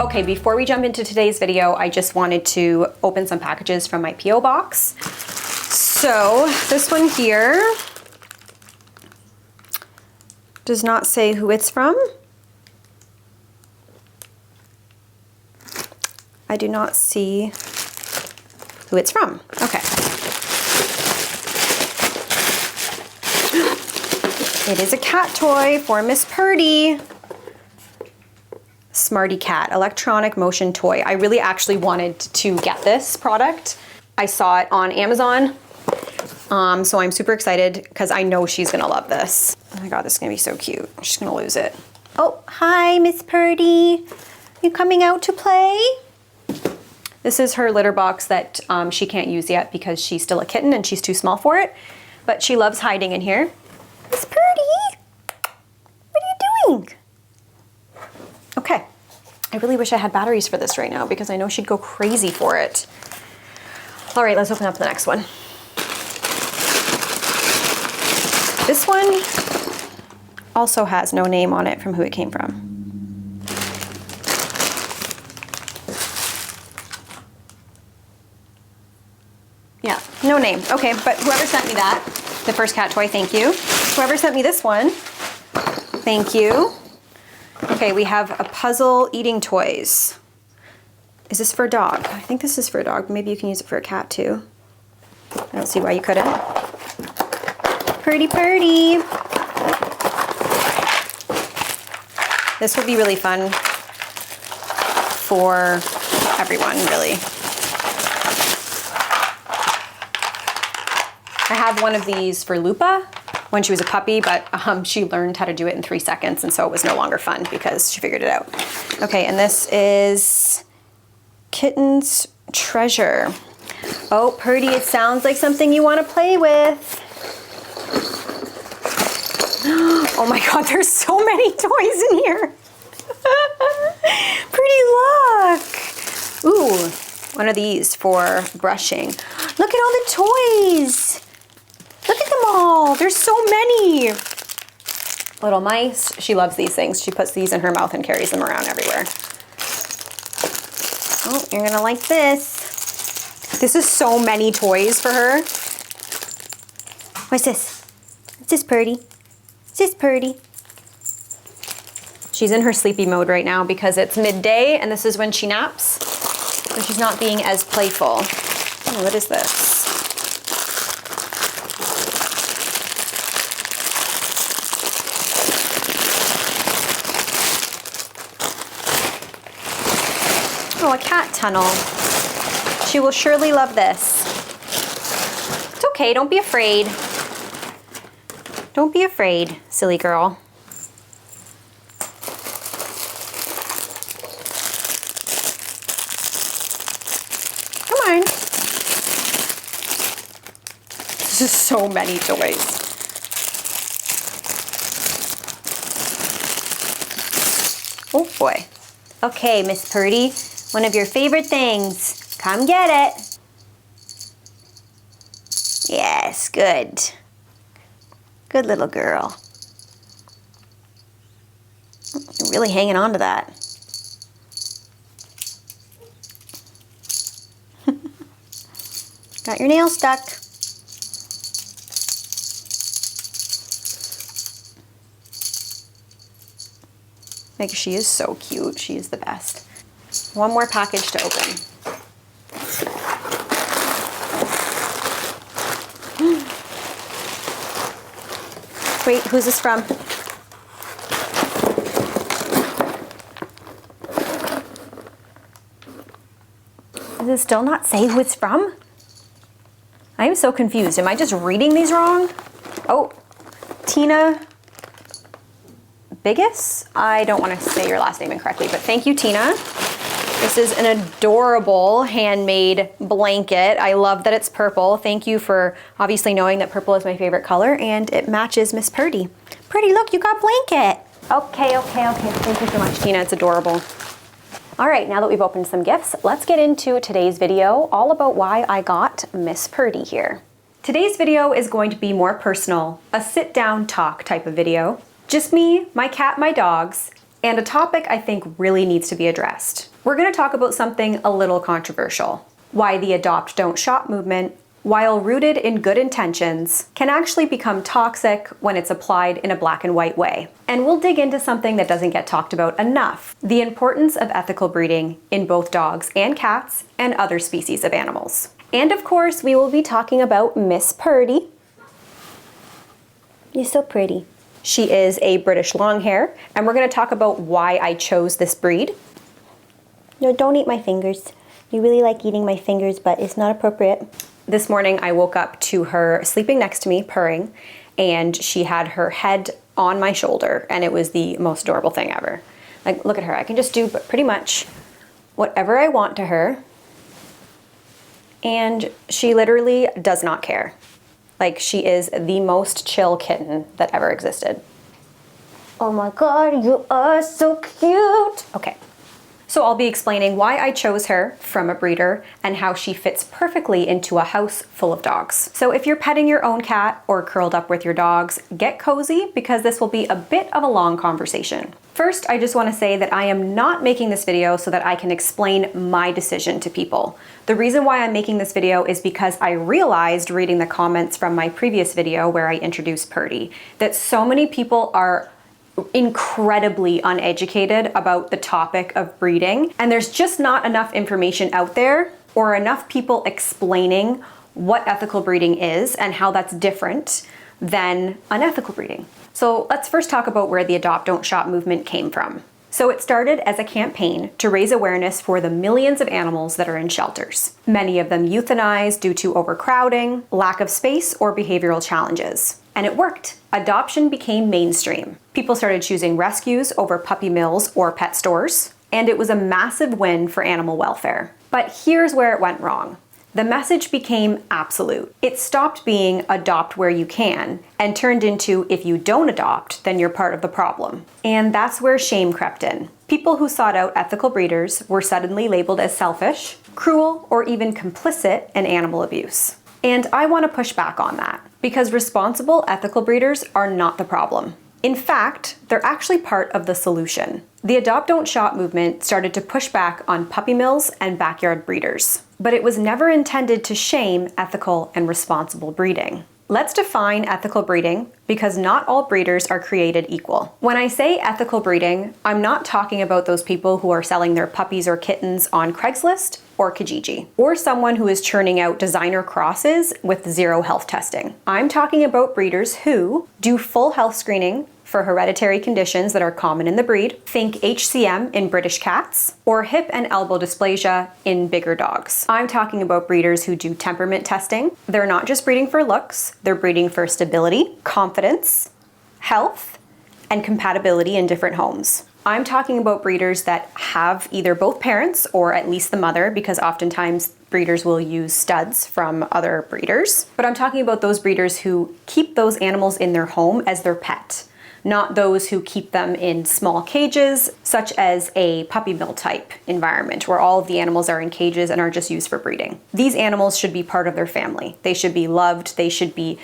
Okay, before we jump into today's video, I just wanted to open some packages from my P.O. box. So this one here does not say who it's from. I do not see who it's from. Okay. It is a cat toy for Miss Purdy. Smarty Cat, electronic motion toy. I really actually wanted to get this product. I saw it on Amazon. So I'm super excited because I know she's gonna love this. Oh my God, this is gonna be so cute. She's gonna lose it. Oh, hi, Miss Purdy. You coming out to play? This is her litter box that she can't use yet because she's still a kitten and she's too small for it. But she loves hiding in here. Miss Purdy, what are you doing? Okay, I really wish I had batteries for this right now because I know she'd go crazy for it. All right, let's open up the next one. This one also has no name on it from who it came from. Yeah, no name. Okay, but whoever sent me that, the first cat toy, thank you. Whoever sent me this one, thank you. Okay, we have a puzzle eating toys. Is this for a dog? I think this is for a dog. Maybe you can use it for a cat too. I don't see why you couldn't. Purdy, Purdy. This would be really fun for everyone, really. I have one of these for Lupa when she was a puppy, but she learned how to do it in 3 seconds, and so it was no longer fun because she figured it out. Okay, and this is Kitten's Treasure. Oh, Purdy, it sounds like something you want to play with. Oh my God, there's so many toys in here. Purdy, look. Ooh, one of these for brushing. Look at all the toys. Look at them all. There's so many. Little mice. She loves these things. She puts these in her mouth and carries them around everywhere. Oh, you're gonna like this. This is so many toys for her. What's this? Is this Purdy? Is this Purdy? She's in her sleepy mode right now because it's midday and this is when she naps. So she's not being as playful. Oh, what is this? Oh, a cat tunnel. She will surely love this. It's okay, don't be afraid. Don't be afraid, silly girl. Come on. This is so many toys. Oh boy. Okay, Miss Purdy. One of your favorite things. Come get it. Yes, good. Good little girl. You're really hanging on to that. Got your nail stuck. Like, she is so cute. She is the best. One more package to open. Wait, who's this from? Does it still not say who it's from? I am so confused. Am I just reading these wrong? Oh, Tina Biggis? I don't want to say your last name incorrectly, but thank you, Tina. This is an adorable handmade blanket. I love that it's purple. Thank you for obviously knowing that purple is my favorite color, and it matches Miss Purdy. Purdy, look, you got blanket. Okay. Thank you so much, Tina. It's adorable. All right, now that we've opened some gifts, let's get into today's video all about why I got Miss Purdy here. Today's video is going to be more personal, a sit-down talk type of video. Just me, my cat, my dogs, and a topic I think really needs to be addressed. We're going to talk about something a little controversial: why the adopt don't shop movement, while rooted in good intentions, can actually become toxic when it's applied in a black and white way. And we'll dig into something that doesn't get talked about enough: the importance of ethical breeding in both dogs and cats and other species of animals. And of course, we will be talking about Miss Purdy. You're so pretty. She is a British Longhair, and we're going to talk about why I chose this breed. No, don't eat my fingers. You really like eating my fingers, but it's not appropriate. This morning I woke up to her sleeping next to me, purring, and she had her head on my shoulder, and it was the most adorable thing ever. Like, look at her. I can just do pretty much whatever I want to her, and she literally does not care. Like, she is the most chill kitten that ever existed. Oh my God, you are so cute. Okay. So I'll be explaining why I chose her from a breeder and how she fits perfectly into a house full of dogs. So if you're petting your own cat or curled up with your dogs, get cozy because this will be a bit of a long conversation. First, I just want to say that I am not making this video so that I can explain my decision to people. The reason why I'm making this video is because I realized reading the comments from my previous video where I introduced Purdy that so many people are incredibly uneducated about the topic of breeding, and there's just not enough information out there or enough people explaining what ethical breeding is and how that's different than unethical breeding. So let's first talk about where the adopt don't shop movement came from. So it started as a campaign to raise awareness for the millions of animals that are in shelters, many of them euthanized due to overcrowding, lack of space, or behavioral challenges. And it worked. Adoption became mainstream. People started choosing rescues over puppy mills or pet stores, and it was a massive win for animal welfare. But here's where it went wrong. The message became absolute. It stopped being adopt where you can and turned into if you don't adopt, then you're part of the problem. And that's where shame crept in. People who sought out ethical breeders were suddenly labeled as selfish, cruel, or even complicit in animal abuse. And I want to push back on that because responsible ethical breeders are not the problem. In fact, they're actually part of the solution. The adopt don't shop movement started to push back on puppy mills and backyard breeders, but it was never intended to shame ethical and responsible breeding. Let's define ethical breeding because not all breeders are created equal. When I say ethical breeding, I'm not talking about those people who are selling their puppies or kittens on Craigslist or Kijiji, or someone who is churning out designer crosses with zero health testing. I'm talking about breeders who do full health screening for hereditary conditions that are common in the breed. Think HCM in British cats or hip and elbow dysplasia in bigger dogs. I'm talking about breeders who do temperament testing. They're not just breeding for looks, they're breeding for stability, confidence, health, and compatibility in different homes. I'm talking about breeders that have either both parents or at least the mother, because oftentimes breeders will use studs from other breeders. But I'm talking about those breeders who keep those animals in their home as their pet, not those who keep them in small cages, such as a puppy mill type environment where all of the animals are in cages and are just used for breeding. These animals should be part of their family. They should be loved, they should be,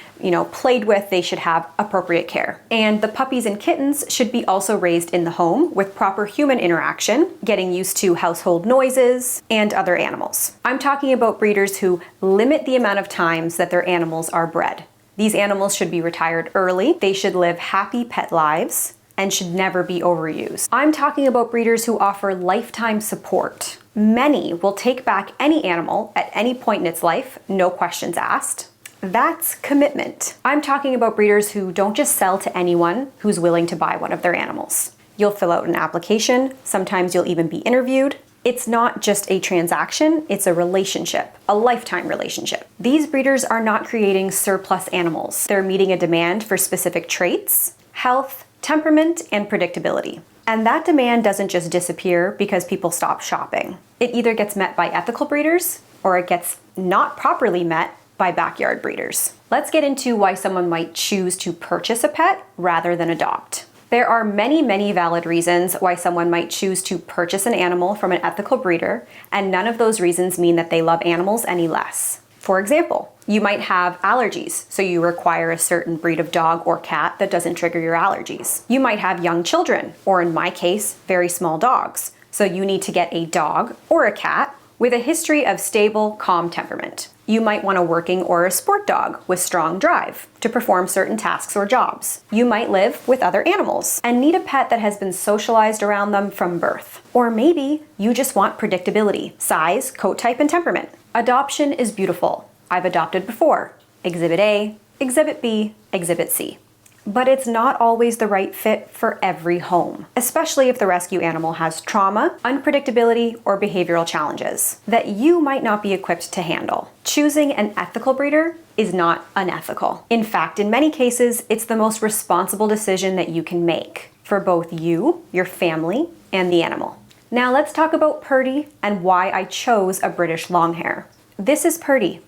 played with, they should have appropriate care. And the puppies and kittens should be also raised in the home with proper human interaction, getting used to household noises and other animals. I'm talking about breeders who limit the amount of times that their animals are bred. These animals should be retired early, they should live happy pet lives, and should never be overused. I'm talking about breeders who offer lifetime support. Many will take back any animal at any point in its life, no questions asked. That's commitment. I'm talking about breeders who don't just sell to anyone who's willing to buy one of their animals. You'll fill out an application, sometimes you'll even be interviewed. It's not just a transaction, it's a relationship, a lifetime relationship. These breeders are not creating surplus animals. They're meeting a demand for specific traits, health, temperament, and predictability. And that demand doesn't just disappear because people stop shopping. It either gets met by ethical breeders or it gets not properly met by backyard breeders. Let's get into why someone might choose to purchase a pet rather than adopt. There are many valid reasons why someone might choose to purchase an animal from an ethical breeder, and none of those reasons mean that they love animals any less. For example, you might have allergies, so you require a certain breed of dog or cat that doesn't trigger your allergies. You might have young children, or in my case, very small dogs. So you need to get a dog or a cat with a history of stable, calm temperament. You might want a working or a sport dog with strong drive to perform certain tasks or jobs. You might live with other animals and need a pet that has been socialized around them from birth. Or maybe you just want predictability, size, coat type, and temperament. Adoption is beautiful. I've adopted before. Exhibit A, Exhibit B, Exhibit C. But it's not always the right fit for every home, especially if the rescue animal has trauma, unpredictability, or behavioral challenges that you might not be equipped to handle. Choosing an ethical breeder is not unethical. In fact, in many cases, it's the most responsible decision that you can make for both you, your family, and the animal. Now let's talk about Purdy and why I chose a British Longhair. This is Purdy.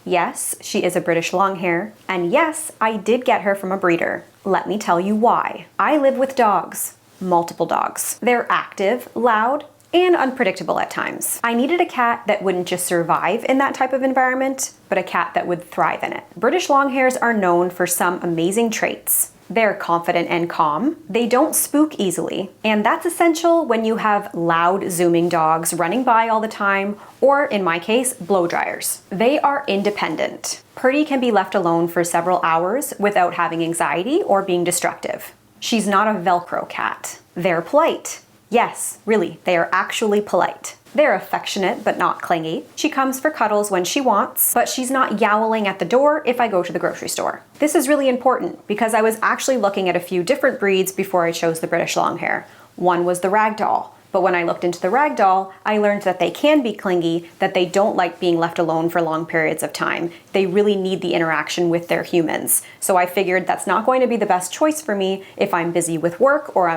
Yes, she is a British Longhair, and yes, I did get her from a breeder. Let me tell you why. I live with dogs, multiple dogs. They're active, loud, and unpredictable at times. I needed a cat that wouldn't just survive in that type of environment, but a cat that would thrive in it. British Longhairs are known for some amazing traits. They're confident and calm. They don't spook easily. And that's essential when you have loud, zooming dogs running by all the time, or in my case, blow dryers. They are independent. Purdy can be left alone for several hours without having anxiety or being destructive. She's not a Velcro cat. They're polite. Yes, really, they are actually polite. They're affectionate but not clingy. She comes for cuddles when she wants, but she's not yowling at the door if I go to the grocery store. This is really important because I was actually looking at a few different breeds before I chose the British Longhair. One was the Ragdoll, but when I looked into the Ragdoll, I learned that they can be clingy, that they don't like being left alone for long periods of time. They really need the interaction with their humans. So I figured that's not going to be the best choice for me if I'm busy with work or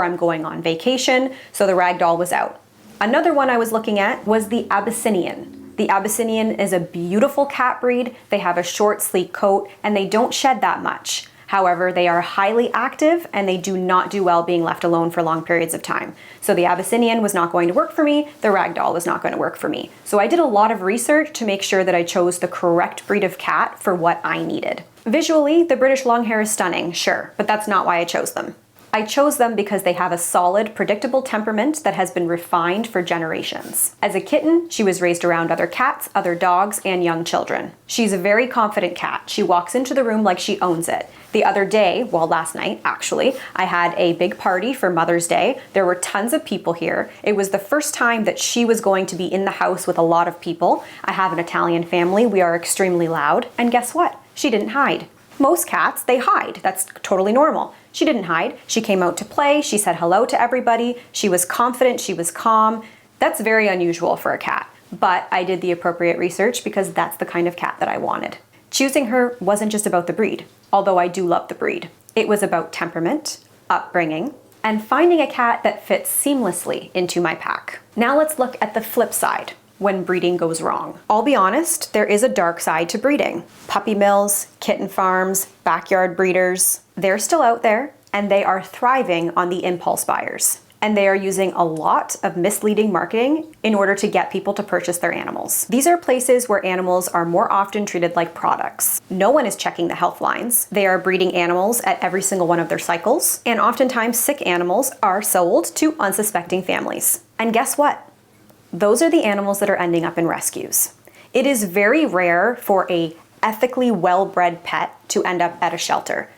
I'm going on vacation, so the Ragdoll was out. Another one I was looking at was the Abyssinian. The Abyssinian is a beautiful cat breed. They have a short, sleek coat, and they don't shed that much. However, they are highly active and they do not do well being left alone for long periods of time. So the Abyssinian was not going to work for me, the Ragdoll was not going to work for me. So I did a lot of research to make sure that I chose the correct breed of cat for what I needed. Visually, the British Longhair is stunning, sure, but that's not why I chose them. I chose them because they have a solid, predictable temperament that has been refined for generations. As a kitten, she was raised around other cats, other dogs, and young children. She's a very confident cat. She walks into the room like she owns it. The other day, well, last night actually, I had a big party for Mother's Day. There were tons of people here. It was the first time that she was going to be in the house with a lot of people. I have an Italian family. We are extremely loud. And guess what? She didn't hide. Most cats, they hide. That's totally normal. She didn't hide. She came out to play. She said hello to everybody. She was confident. She was calm. That's very unusual for a cat. But I did the appropriate research because that's the kind of cat that I wanted. Choosing her wasn't just about the breed, although I do love the breed. It was about temperament, upbringing, and finding a cat that fits seamlessly into my pack. Now let's look at the flip side. When breeding goes wrong. I'll be honest, there is a dark side to breeding. Puppy mills, kitten farms, backyard breeders, they're still out there and they are thriving on the impulse buyers. And they are using a lot of misleading marketing in order to get people to purchase their animals. These are places where animals are more often treated like products. No one is checking the health lines. They are breeding animals at every single one of their cycles, and oftentimes sick animals are sold to unsuspecting families. And guess what? Those are the animals that are ending up in rescues. It is very rare for a ethically well-bred pet to end up at a shelter.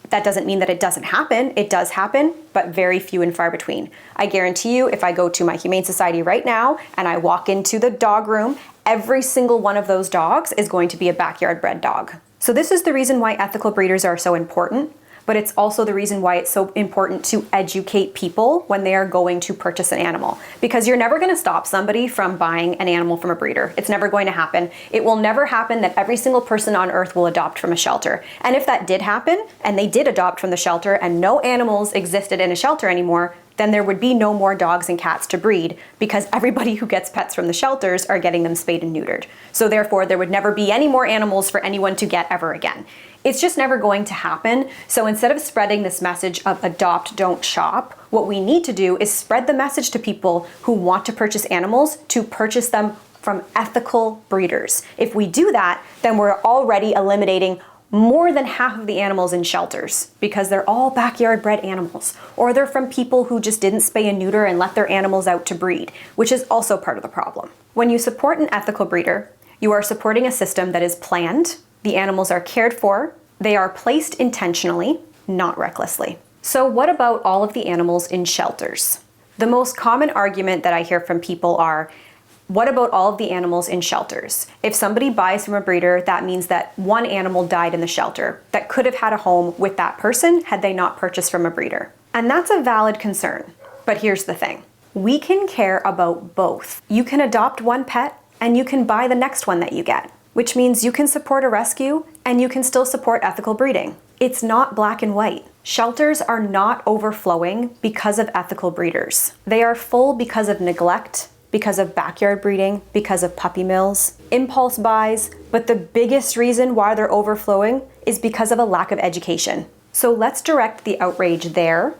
That doesn't mean that it doesn't happen. It does happen, but very few and far between. I guarantee you, if I go to my Humane Society right now and I walk into the dog room, every single one of those dogs is going to be a backyard bred dog. So this is the reason why ethical breeders are so important. But it's also the reason why it's so important to educate people when they are going to purchase an animal. Because you're never going to stop somebody from buying an animal from a breeder. It's never going to happen. It will never happen that every single person on earth will adopt from a shelter. And if that did happen, and they did adopt from the shelter, and no animals existed in a shelter anymore, then there would be no more dogs and cats to breed because everybody who gets pets from the shelters are getting them spayed and neutered. So therefore, there would never be any more animals for anyone to get ever again. It's just never going to happen. So instead of spreading this message of adopt, don't shop, what we need to do is spread the message to people who want to purchase animals to purchase them from ethical breeders. If we do that, then we're already eliminating more than half of the animals in shelters because they're all backyard bred animals, or they're from people who just didn't spay and neuter and let their animals out to breed, which is also part of the problem. When you support an ethical breeder, you are supporting a system that is planned, the animals are cared for, they are placed intentionally, not recklessly. So what about all of the animals in shelters? The most common argument that I hear from people are, what about all of the animals in shelters? If somebody buys from a breeder, that means that one animal died in the shelter that could have had a home with that person had they not purchased from a breeder. And that's a valid concern. But here's the thing. We can care about both. You can adopt one pet and you can buy the next one that you get, which means you can support a rescue and you can still support ethical breeding. It's not black and white. Shelters are not overflowing because of ethical breeders. They are full because of neglect, because of backyard breeding, because of puppy mills, impulse buys, but the biggest reason why they're overflowing is because of a lack of education. So let's direct the outrage there,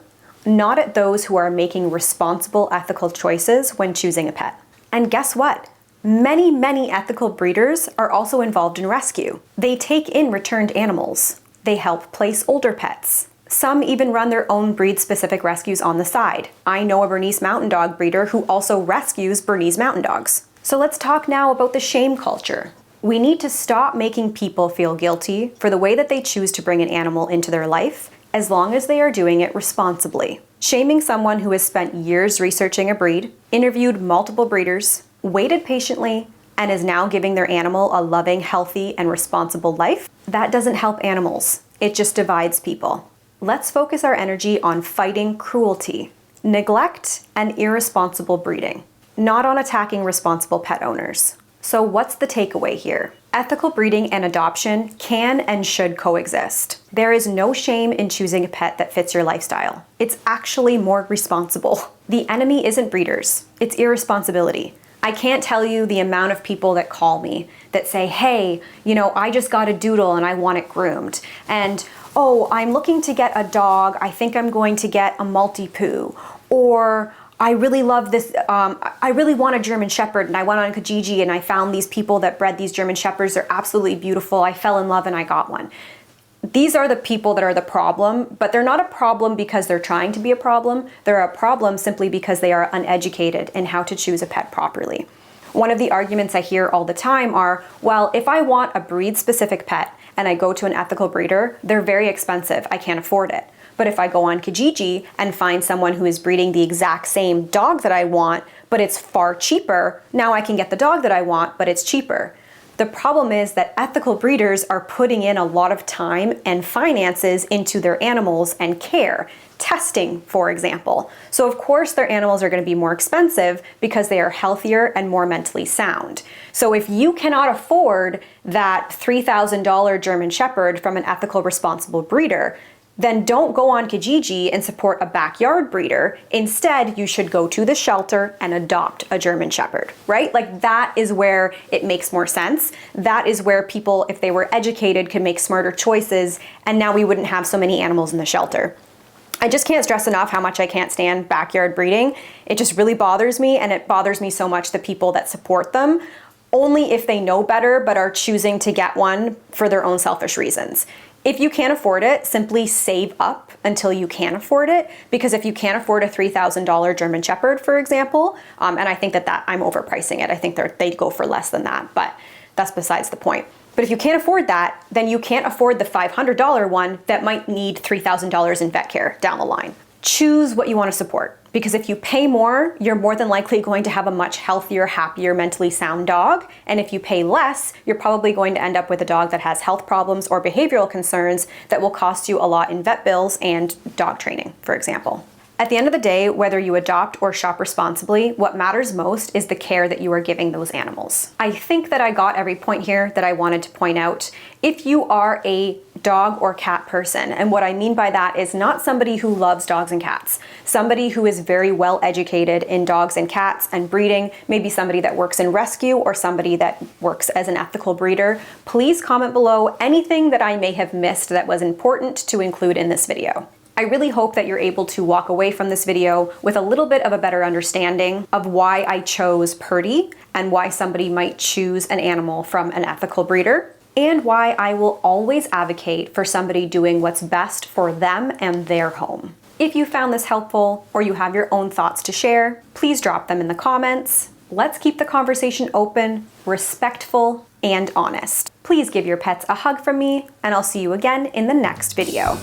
not at those who are making responsible ethical choices when choosing a pet. And guess what? Many ethical breeders are also involved in rescue. They take in returned animals. They help place older pets. Some even run their own breed-specific rescues on the side. I know a Bernese Mountain Dog breeder who also rescues Bernese Mountain Dogs. So let's talk now about the shame culture. We need to stop making people feel guilty for the way that they choose to bring an animal into their life, as long as they are doing it responsibly. Shaming someone who has spent years researching a breed, interviewed multiple breeders, waited patiently, and is now giving their animal a loving, healthy, and responsible life, that doesn't help animals. It just divides people. Let's focus our energy on fighting cruelty, neglect, and irresponsible breeding, not on attacking responsible pet owners. So what's the takeaway here? Ethical breeding and adoption can and should coexist. There is no shame in choosing a pet that fits your lifestyle. It's actually more responsible. The enemy isn't breeders, it's irresponsibility. I can't tell you the amount of people that call me that say, hey, I just got a doodle and I want it groomed. And, oh, I'm looking to get a dog. I think I'm going to get a Maltipoo. Or I really love this. I really want a German Shepherd and I went on Kijiji and I found these people that bred these German Shepherds. They're absolutely beautiful. I fell in love and I got one. These are the people that are the problem, but they're not a problem because they're trying to be a problem. They're a problem simply because they are uneducated in how to choose a pet properly. One of the arguments I hear all the time are, well, if I want a breed-specific pet and I go to an ethical breeder, they're very expensive. I can't afford it. But if I go on Kijiji and find someone who is breeding the exact same dog that I want, but it's far cheaper, now I can get the dog that I want, but it's cheaper. The problem is that ethical breeders are putting in a lot of time and finances into their animals and care, testing, for example. So of course their animals are going to be more expensive because they are healthier and more mentally sound. So if you cannot afford that $3,000 German Shepherd from an ethical, responsible breeder, then don't go on Kijiji and support a backyard breeder. Instead, you should go to the shelter and adopt a German Shepherd, right? Like that is where it makes more sense. That is where people, if they were educated, could make smarter choices, and now we wouldn't have so many animals in the shelter. I just can't stress enough how much I can't stand backyard breeding. It just really bothers me, and it bothers me so much the people that support them, only if they know better but are choosing to get one for their own selfish reasons. If you can't afford it, simply save up until you can afford it, because if you can't afford a $3,000 German Shepherd, for example, and I think that I'm overpricing it. I think they'd go for less than that, but that's besides the point. But if you can't afford that, then you can't afford the $500 one that might need $3,000 in vet care down the line. Choose what you want to support, because if you pay more, you're more than likely going to have a much healthier, happier, mentally sound dog. And if you pay less, you're probably going to end up with a dog that has health problems or behavioral concerns that will cost you a lot in vet bills and dog training, for example. At the end of the day, whether you adopt or shop responsibly, what matters most is the care that you are giving those animals. I think that I got every point here that I wanted to point out. If you are a dog or cat person, and what I mean by that is not somebody who loves dogs and cats, somebody who is very well educated in dogs and cats and breeding, maybe somebody that works in rescue or somebody that works as an ethical breeder, please comment below anything that I may have missed that was important to include in this video. I really hope that you're able to walk away from this video with a little bit of a better understanding of why I chose Purdy and why somebody might choose an animal from an ethical breeder, and why I will always advocate for somebody doing what's best for them and their home. If you found this helpful or you have your own thoughts to share, please drop them in the comments. Let's keep the conversation open, respectful, and honest. Please give your pets a hug from me, and I'll see you again in the next video.